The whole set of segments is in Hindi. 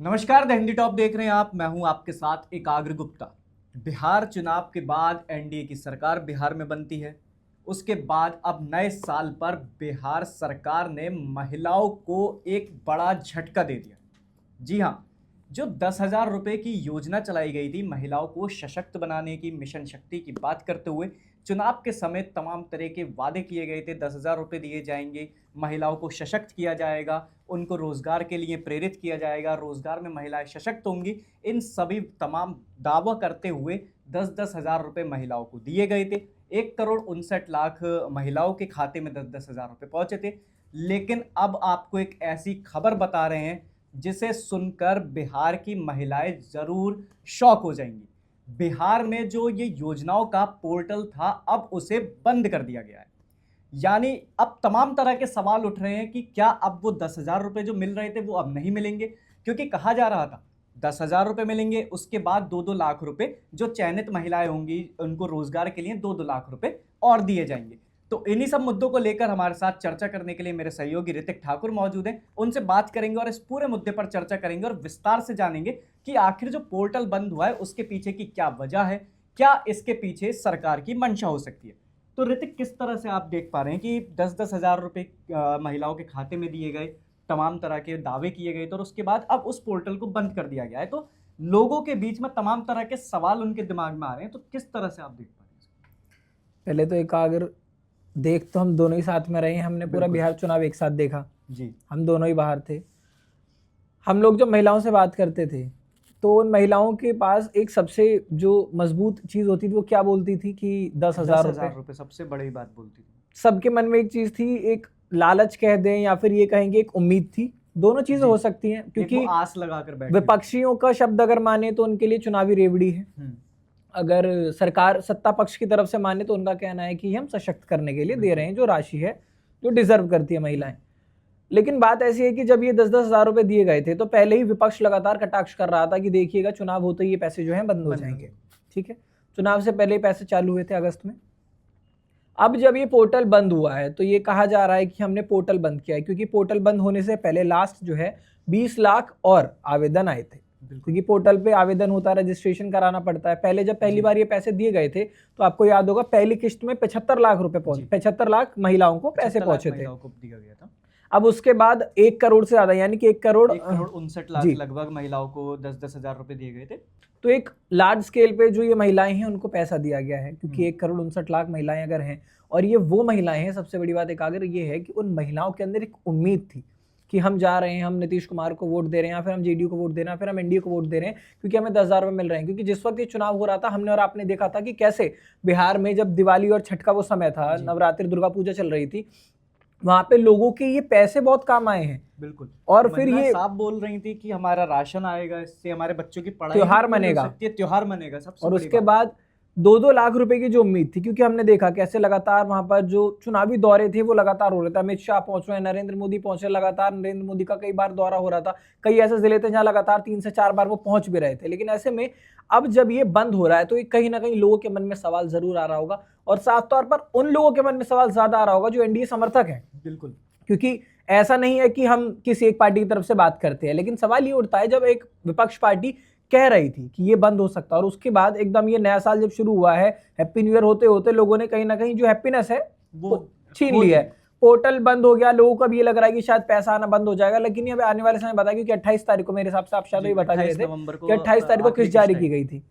नमस्कार, द हिंदी टॉप देख रहे हैं आप। मैं हूं आपके साथ एकाग्र गुप्ता। बिहार चुनाव के बाद एनडीए की सरकार बिहार में बनती है। उसके बाद अब नए साल पर बिहार सरकार ने महिलाओं को एक बड़ा झटका दे दिया। जी हाँ, जो 10,000 रुपए की योजना चलाई गई थी महिलाओं को सशक्त बनाने की, मिशन शक्ति की बात करते हुए चुनाव के समय तमाम तरह के वादे किए गए थे। 10,000 रुपए दिए जाएंगे, महिलाओं को सशक्त किया जाएगा, उनको रोजगार के लिए प्रेरित किया जाएगा, रोजगार में महिलाएं सशक्त होंगी। इन सभी तमाम दावा करते हुए 10-10 हज़ार रुपए महिलाओं को दिए गए थे। 1,59,00,000 महिलाओं के खाते में 10-10 हज़ार रुपए पहुंचे थे। लेकिन अब आपको एक ऐसी खबर बता रहे हैं जिसे सुनकर बिहार की महिलाएं जरूर शॉक हो जाएंगी। बिहार में जो ये योजनाओं का पोर्टल था, अब उसे बंद कर दिया गया है। यानी अब तमाम तरह के सवाल उठ रहे हैं कि क्या अब वो 10,000 रुपए जो मिल रहे थे वो अब नहीं मिलेंगे, क्योंकि कहा जा रहा था 10,000 रुपए मिलेंगे, उसके बाद 2-2 लाख रुपए जो चयनित महिलाएं होंगी उनको रोजगार के लिए 2-2 लाख रुपए और दिए जाएंगे। तो इन्हीं सब मुद्दों को लेकर हमारे साथ चर्चा करने के लिए मेरे सहयोगी ऋतिक ठाकुर मौजूद हैं। उनसे बात करेंगे और इस पूरे मुद्दे पर चर्चा करेंगे और विस्तार से जानेंगे कि आखिर जो पोर्टल बंद हुआ है उसके पीछे की क्या वजह है, क्या इसके पीछे सरकार की मंशा हो सकती है। तो ऋतिक, किस तरह से आप देख पा रहे हैं कि 10-10 हज़ार रुपए महिलाओं के खाते में दिए गए, तमाम तरह के दावे किए गए थे और उसके बाद अब उस पोर्टल को बंद कर दिया गया है। तो लोगों के बीच में तमाम तरह के सवाल उनके दिमाग में आ रहे हैं। तो किस तरह से आप देख पा रहे हैं? पहले तो एक अगर देख तो हम दोनों ही साथ में रहे हैं, हमने पूरा बिहार चुनाव एक साथ देखा जी। हम दोनों ही बाहर थे। हम लोग जब महिलाओं से बात करते थे तो उन महिलाओं के पास एक सबसे जो मजबूत चीज होती थी वो क्या बोलती थी कि 10,000 रुपए सबसे बड़ी बात बोलती थी। सबके मन में एक चीज थी, एक लालच कह दें या फिर ये कहेंगे एक उम्मीद थी। दोनों चीजें हो सकती हैं, क्योंकि आस लगाकर बैठे विपक्षियों का शब्द अगर माने तो उनके लिए चुनावी रेवड़ी है। अगर सरकार सत्ता पक्ष की तरफ से माने तो उनका कहना है कि हम सशक्त करने के लिए दे रहे हैं जो राशि है जो डिजर्व करती है महिलाएं। लेकिन बात ऐसी है कि जब ये 10-10 हज़ार रुपए दिए गए थे तो पहले ही विपक्ष लगातार कटाक्ष कर रहा था कि देखिएगा चुनाव होते ही ये पैसे जो हैं बंद हो जाएंगे। ठीक है, चुनाव से पहले पैसे चालू हुए थे अगस्त में। अब जब ये पोर्टल बंद हुआ है तो ये कहा जा रहा है कि हमने पोर्टल बंद किया है, क्योंकि पोर्टल बंद होने से पहले लास्ट जो है 20 लाख और आवेदन आए थे, क्योंकि पोर्टल पे आवेदन होता है, रजिस्ट्रेशन कराना पड़ता है। पहले जब पहली बार ये पैसे दिए गए थे तो आपको याद होगा पहली किस्त में 75 लाख रुपए पहुंचे, 75 लाख महिलाओं को पैसे पहुंचे थे। अब उसके बाद 1 करोड़ से ज्यादा, यानी कि 1,59,00,000 लगभग महिलाओं को 10-10 हज़ार रुपए दिए गए थे। तो एक लार्ज स्केल पे जो ये महिलाएं हैं उनको पैसा दिया गया है, क्योंकि 1,59,00,000 महिलाएं अगर हैं और ये वो महिलाएं हैं, सबसे बड़ी बात एक अगर ये है कि उन महिलाओं के अंदर एक उम्मीद थी कि हम जा रहे हैं, हम नीतीश कुमार को वोट दे रहे हैं या फिर हम जेडीयू को वोट दे रहे हैं, फिर हम एनडीए को वोट दे रहे हैं, क्योंकि हमें 10,000 रुपए मिल रहे हैं। क्योंकि जिस वक्त ये चुनाव हो रहा था हमने और आपने देखा था कि कैसे बिहार में जब दिवाली और छठ का वो समय था, नवरात्रि दुर्गा पूजा चल रही थी, वहां पे लोगों के ये पैसे बहुत काम आए हैं। बिल्कुल। और फिर ये साफ बोल रही थी कि हमारा राशन आएगा, इससे हमारे बच्चों की पढ़ाई, त्योहार मनेगा, त्योहार मनेगा सबसे। और उसके बाद 2-2 लाख रुपए की जो उम्मीद थी, क्योंकि हमने देखा कैसे लगातार वहां पर जो चुनावी दौरे थे वो लगातार हो रहे थे। अमित शाह पहुंच रहे हैं, नरेंद्र मोदी पहुंच रहे, लगातार नरेंद्र मोदी का कई बार दौरा हो रहा था। कई ऐसे जिले थे जहां लगातार 3 से 4 बार वो पहुंच भी रहे थे। लेकिन ऐसे में अब जब ये बंद हो रहा है तो कहीं ना कहीं लोगों के मन में सवाल जरूर आ रहा होगा, और साफ तौर पर उन लोगों के मन में सवाल ज्यादा आ रहा होगा जो एनडीए समर्थक है। बिल्कुल, क्योंकि ऐसा नहीं है कि हम किसी एक पार्टी की तरफ से बात करते हैं, लेकिन सवाल ये उठता है जब एक विपक्ष पार्टी कह रही थी कि ये बंद हो सकता है, और उसके बाद एकदम ये नया साल जब शुरू हुआ है, हैप्पी न्यू ईयर होते होते लोगों ने कहीं ना कहीं जो हैप्पीनेस है वो छीन लिया है। पोर्टल बंद हो गया, लोगों को भी ये लग रहा है कि शायद पैसा आना बंद हो जाएगा। लेकिन ये आने वाले समय बता, क्योंकि 28 तारीख को मेरे हिसाब से आप शायद बता रहे थे कि 28 तारीख को किस्त जारी की गई थी।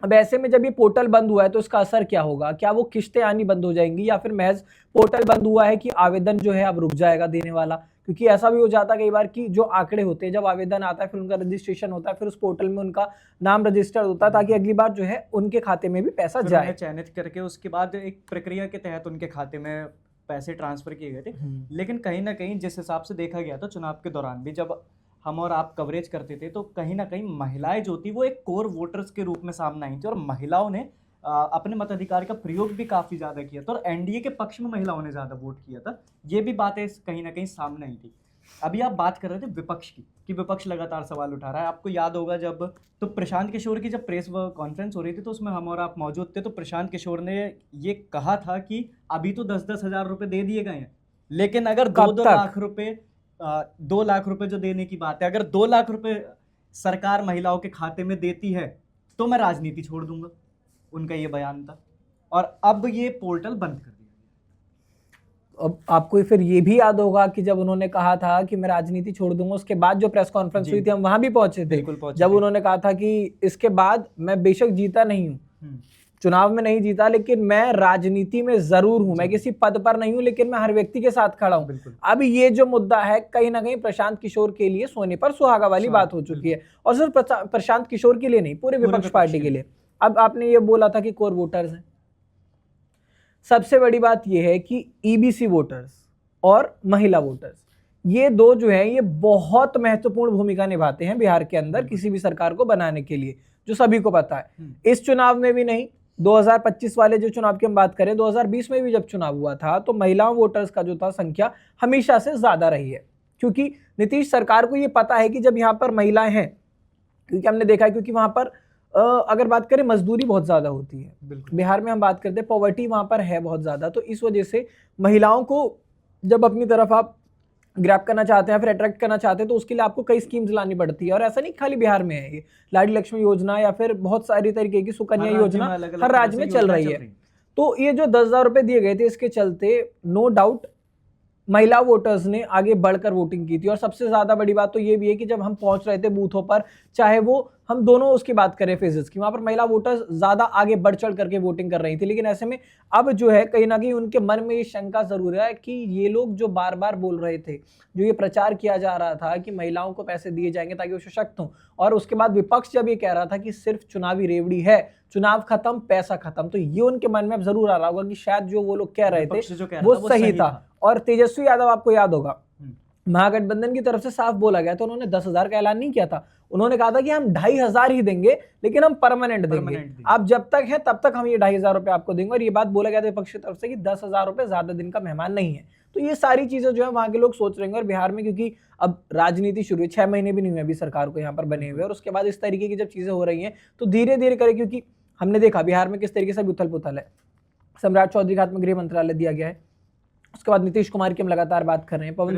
अब ऐसे में जब ये पोर्टल बंद हुआ है तो इसका असर क्या होगा? क्या वो किस्तें आनी बंद हो जाएंगी, या फिर महज पोर्टल बंद हुआ है कि आवेदन जो है अब रुक जाएगा देने वाला? क्योंकि ऐसा भी हो जाता है कई बार कि जो आंकड़े होते हैं, जब आवेदन आता है फिर उनका रजिस्ट्रेशन होता है, फिर उस पोर्टल में उनका नाम रजिस्टर्ड होता है ताकि अगली बार जो है उनके खाते में भी पैसा जाए, चयनित करके उसके बाद एक प्रक्रिया के तहत उनके खाते में पैसे ट्रांसफर किए गए थे। लेकिन कहीं ना कहीं जिस हिसाब से देखा गया था चुनाव के दौरान भी, जब हम और आप कवरेज करते थे, तो कहीं ना कहीं महिलाएं जो थी वो एक कोर वोटर्स के रूप में सामने आई थी और महिलाओं ने अपने मताधिकार का प्रयोग भी काफी ज्यादा किया था और एनडीए के पक्ष में महिलाओं ने ज्यादा वोट किया था। ये भी बातें कहीं ना कहीं सामने आई थी। अभी आप बात कर रहे थे विपक्ष की, कि विपक्ष लगातार सवाल उठा रहा है। आपको याद होगा जब तो प्रशांत किशोर की जब प्रेस कॉन्फ्रेंस हो रही थी तो उसमें हम और आप मौजूद थे, तो प्रशांत किशोर ने ये कहा था कि अभी तो 10-10 हज़ार रुपए दे दिए गए हैं, लेकिन अगर 2-2 लाख रुपए 2 लाख रुपए जो देने की बात है, अगर 2 लाख रुपए सरकार महिलाओं के खाते में देती है तो मैं राजनीति छोड़ दूंगा, उनका ये बयान था। और अब ये पोर्टल बंद कर दिया। अब आपको फिर ये भी याद होगा कि जब उन्होंने कहा था कि मैं राजनीति छोड़ दूंगा, उसके बाद जो प्रेस कॉन्फ्रेंस हुई थी हम वहां भी पहुंचे थे, जब उन्होंने कहा था कि इसके बाद मैं बेशक जीता नहीं हूं, चुनाव में नहीं जीता, लेकिन मैं राजनीति में जरूर हूं, मैं किसी पद पर नहीं हूं, लेकिन मैं हर व्यक्ति के साथ खड़ा हूं। अब ये जो मुद्दा है कहीं ना कहीं प्रशांत किशोर के लिए सोने पर सुहागा वाली बात हो चुकी है, और सिर्फ प्रशांत किशोर के लिए नहीं, पूरे विपक्ष पार्टी के लिए। अब आपने ये बोला था कि कोर वोटर्स हैं, सबसे बड़ी बात यह है कि ईबीसी वोटर्स और महिला वोटर्स, ये दो जो है ये बहुत महत्वपूर्ण भूमिका निभाते हैं बिहार के अंदर किसी भी सरकार को बनाने के लिए, जो सभी को पता है। इस चुनाव में भी नहीं, 2025 वाले जो चुनाव की हम बात करें, 2020 में भी जब चुनाव हुआ था तो महिलाओं वोटर्स का जो था संख्या हमेशा से ज्यादा रही है, क्योंकि नीतीश सरकार को ये पता है कि जब यहाँ पर महिलाएं हैं, क्योंकि हमने देखा है, क्योंकि वहां पर अगर बात करें मजदूरी बहुत ज्यादा होती है बिहार में, हम बात करते हैं पॉवर्टी वहां पर है बहुत ज्यादा, तो इस वजह से महिलाओं को जब अपनी तरफ आप ग्रैब करना चाहते हैं, फिर अट्रैक्ट करना चाहते हैं, तो उसके लिए आपको कई स्कीम्स लानी पड़ती है। और ऐसा नहीं खाली बिहार में है, ये लाडली लक्ष्मी योजना या फिर बहुत सारी तरीके की सुकन्या योजना हर राज्य में चल रही है। तो ये जो 10,000 रुपए दिए गए थे, इसके चलते नो डाउट महिला वोटर्स ने आगे बढ़कर वोटिंग की थी। और सबसे ज्यादा बड़ी बात तो ये भी है कि जब हम पहुंच रहे थे बूथों पर, चाहे वो हम दोनों उसकी बात करें फेजेस की, वहां पर महिला वोटर्स ज्यादा आगे बढ़ चढ़ करके वोटिंग कर रही थी। लेकिन ऐसे में अब जो है कहीं ना कहीं उनके मन में ये शंका जरूर है कि ये लोग जो बार बार बोल रहे थे, जो ये प्रचार किया जा रहा था कि महिलाओं को पैसे दिए जाएंगे ताकि वो सशक्त हों, और उसके बाद विपक्ष जब ये कह रहा था कि सिर्फ चुनावी रेवड़ी है, चुनाव खत्म पैसा खत्म, तो ये उनके मन में अब जरूर आ रहा होगा कि शायद जो वो लोग कह रहे थे वो सही था। और तेजस्वी यादव, आपको याद होगा, महागठबंधन की तरफ से साफ बोला गया था, उन्होंने 10,000 का ऐलान नहीं किया था, उन्होंने कहा था कि हम 2,500 ही देंगे, लेकिन हम परमानेंट देंगे, आप जब तक हैं तब तक हम ये 2,500 रुपए आपको देंगे। और ये बात बोला गया था विपक्ष की तरफ से कि 10,000 रुपए ज्यादा दिन का मेहमान नहीं है। तो ये सारी चीजें जो है वहां के लोग सोच रहे हैं। और बिहार में क्योंकि अब राजनीति शुरू है, 6 महीने भी नहीं हुए अभी सरकार को यहाँ पर बने हुए, और उसके बाद इस तरीके की जब चीजें हो रही हैं तो धीरे धीरे करें, क्योंकि हमने देखा बिहार में किस तरीके से उथल पुथल है। सम्राट चौधरी के हाथ में गृह मंत्रालय दिया गया है, उसके बाद नीतीश कुमार की हम लगातार बात कर रहे हैं, पवन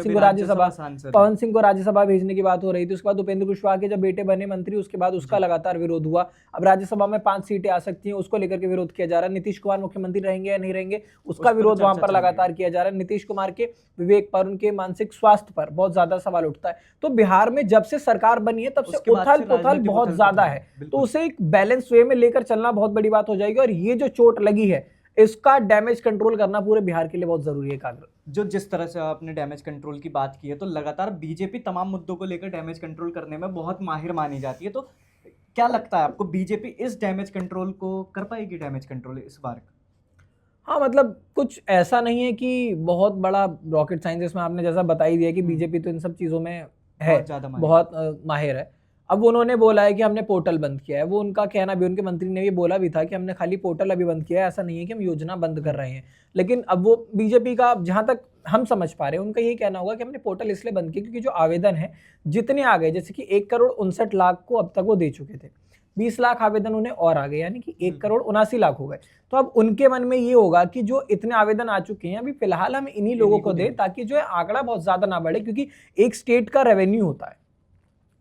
सिंह को राज्यसभा भेजने की बात हो रही थी, उसके बाद उपेंद्र कुशवाहा के जब बेटे बने मंत्री, उसके बाद उसका लगातार विरोध हुआ। अब राज्यसभा में 5 सीटें आ सकती हैं, उसको लेकर के विरोध किया जा रहा है। नीतीश कुमार मुख्यमंत्री रहेंगे या नहीं रहेंगे, उसका विरोध वहां पर लगातार किया जा रहा है। नीतीश कुमार के विवेक पर, उनके मानसिक स्वास्थ्य पर बहुत ज्यादा सवाल उठता है। तो बिहार में जब से सरकार बनी है तब से उथल पुथल बहुत ज्यादा है, तो उसे एक बैलेंस वे में लेकर चलना बहुत बड़ी बात हो जाएगी। और ये जो चोट लगी है, इसका डैमेज कंट्रोल करना पूरे बिहार के लिए बहुत जरूरी है। कागर, जो जिस तरह से आपने डैमेज कंट्रोल की बात की है, तो लगातार बीजेपी तमाम मुद्दों को लेकर डैमेज कंट्रोल करने में बहुत माहिर मानी जाती है। तो क्या लगता है आपको, बीजेपी इस डैमेज कंट्रोल को कर पाएगी, डैमेज कंट्रोल इस बार? हाँ, मतलब कुछ ऐसा नहीं है कि बहुत बड़ा रॉकेट साइंस, इसमें आपने जैसा बता ही दिया कि बीजेपी तो इन सब चीजों में है, बहुत माहिर है। अब उन्होंने बोला है कि हमने पोर्टल बंद किया है, वो उनका कहना भी, उनके मंत्री ने भी बोला भी था कि हमने खाली पोर्टल अभी बंद किया है, ऐसा नहीं है कि हम योजना बंद कर रहे हैं। लेकिन अब वो बीजेपी का, जहां तक हम समझ पा रहे हैं, उनका यही कहना होगा कि हमने पोर्टल इसलिए बंद किया क्योंकि जो आवेदन है जितने आ गए, जैसे कि 1,59,00,000 को अब तक वो दे चुके थे, 20 लाख आवेदन उन्हें और आ गए, यानी कि 1,79,00,000 हो गए। तो अब उनके मन में ये होगा कि जो इतने आवेदन आ चुके हैं, अभी फिलहाल हम इन्हीं लोगों को दें, ताकि जो है आंकड़ा बहुत ज्यादा ना बढ़े, क्योंकि एक स्टेट का रेवेन्यू होता है,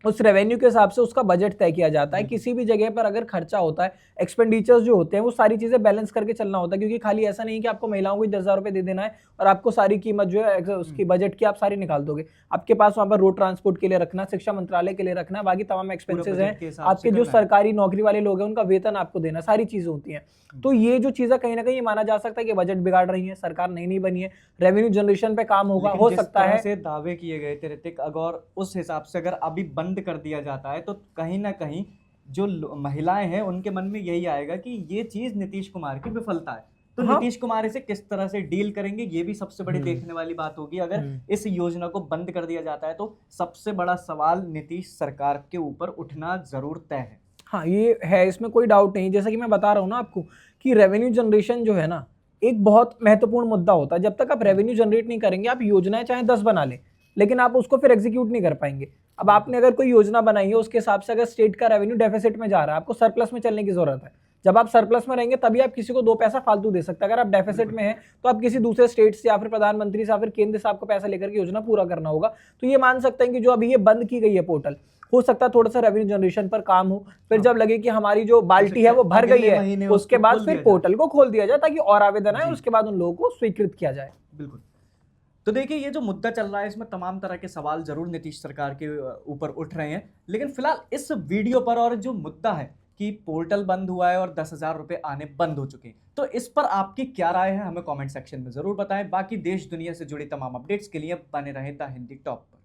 उस रेवेन्यू के हिसाब से उसका बजट तय किया जाता है। किसी भी जगह पर अगर खर्चा होता है, एक्सपेंडिचर्स जो होते हैं, वो सारी चीजें बैलेंस करके चलना होता है, क्योंकि खाली ऐसा नहीं है कि आपको महिलाओं को 10,000 रुपए दे देना है और आपको सारी कीमत जो है उसकी बजट की आप सारी निकाल दोगे। आपके पास वहां पर रोड ट्रांसपोर्ट के लिए रखना, शिक्षा मंत्रालय के लिए रखना, बाकी तमाम एक्सपेंसेस हैं, आपके जो सरकारी नौकरी वाले लोग हैं उनका वेतन आपको देना, सारी चीजें होती हैं। तो ये जो चीजें कहीं ना कहीं माना जा सकता है कि बजट बिगाड़ रही है, सरकार नई बनी है, रेवेन्यू जनरेशन पे काम होगा, हो सकता है। से दावे किए गए थे ऋतिक, अगर उस हिसाब से अगर अभी बंद कर दिया जाता है तो कहीं ना कहीं जो महिलाएं हैं उनके मन में यही आएगा कि ये चीज नीतीश कुमार की विफलता है। तो नीतीश कुमार इसे किस तरह से डील करेंगे, ये भी सबसे बड़ी देखने वाली बात होगी। अगर इस योजना को बंद कर दिया जाता है तो सबसे बड़ा सवाल नीतीश सरकार के ऊपर उठना जरूर तय है। हाँ, ये है, इसमें कोई डाउट नहीं। जैसा कि मैं बता रहा हूँ ना आपको कि रेवेन्यू जनरेशन जो है ना, एक बहुत महत्वपूर्ण मुद्दा होता है। जब तक आप रेवेन्यू जनरेट नहीं करेंगे, आप योजनाएं चाहे 10 बना लें, लेकिन आप उसको फिर एग्जीक्यूट नहीं कर पाएंगे। अब आपने अगर कोई योजना बनाई है, उसके हिसाब से अगर स्टेट का रेवेन्यू डेफिसिट में जा रहा है, आपको सरप्लस में चलने की जरूरत है। जब आप सरप्लस में रहेंगे तभी आप किसी को 2 पैसा फालतू दे सकते हैं। अगर आप डेफिसिट में हैं तो आप किसी दूसरे स्टेट से या फिर प्रधानमंत्री से या फिर केंद्र से आपको पैसा लेकर के योजना पूरा करना होगा। तो ये मान सकते हैं कि जो अभी ये बंद की गई है पोर्टल, हो सकता है थोड़ा सा रेवेन्यू जनरेशन पर काम हो, फिर जब लगे कि हमारी जो बाल्टी है वो भर गई है, उसके बाद फिर पोर्टल को खोल दिया जाए ताकि और आवेदन आए, उसके बाद उन लोगों को स्वीकृत किया जाए। बिल्कुल। तो देखिए, ये जो मुद्दा चल रहा है इसमें तमाम तरह के सवाल जरूर नीतीश सरकार के ऊपर उठ रहे हैं, लेकिन फिलहाल इस वीडियो पर और जो मुद्दा है कि पोर्टल बंद हुआ है और 10,000 रुपए आने बंद हो चुके हैं, तो इस पर आपकी क्या राय है हमें कमेंट सेक्शन में जरूर बताएं। बाकी देश दुनिया से जुड़ी तमाम अपडेट्स के लिए बने रहें द हिंदी टॉप पर।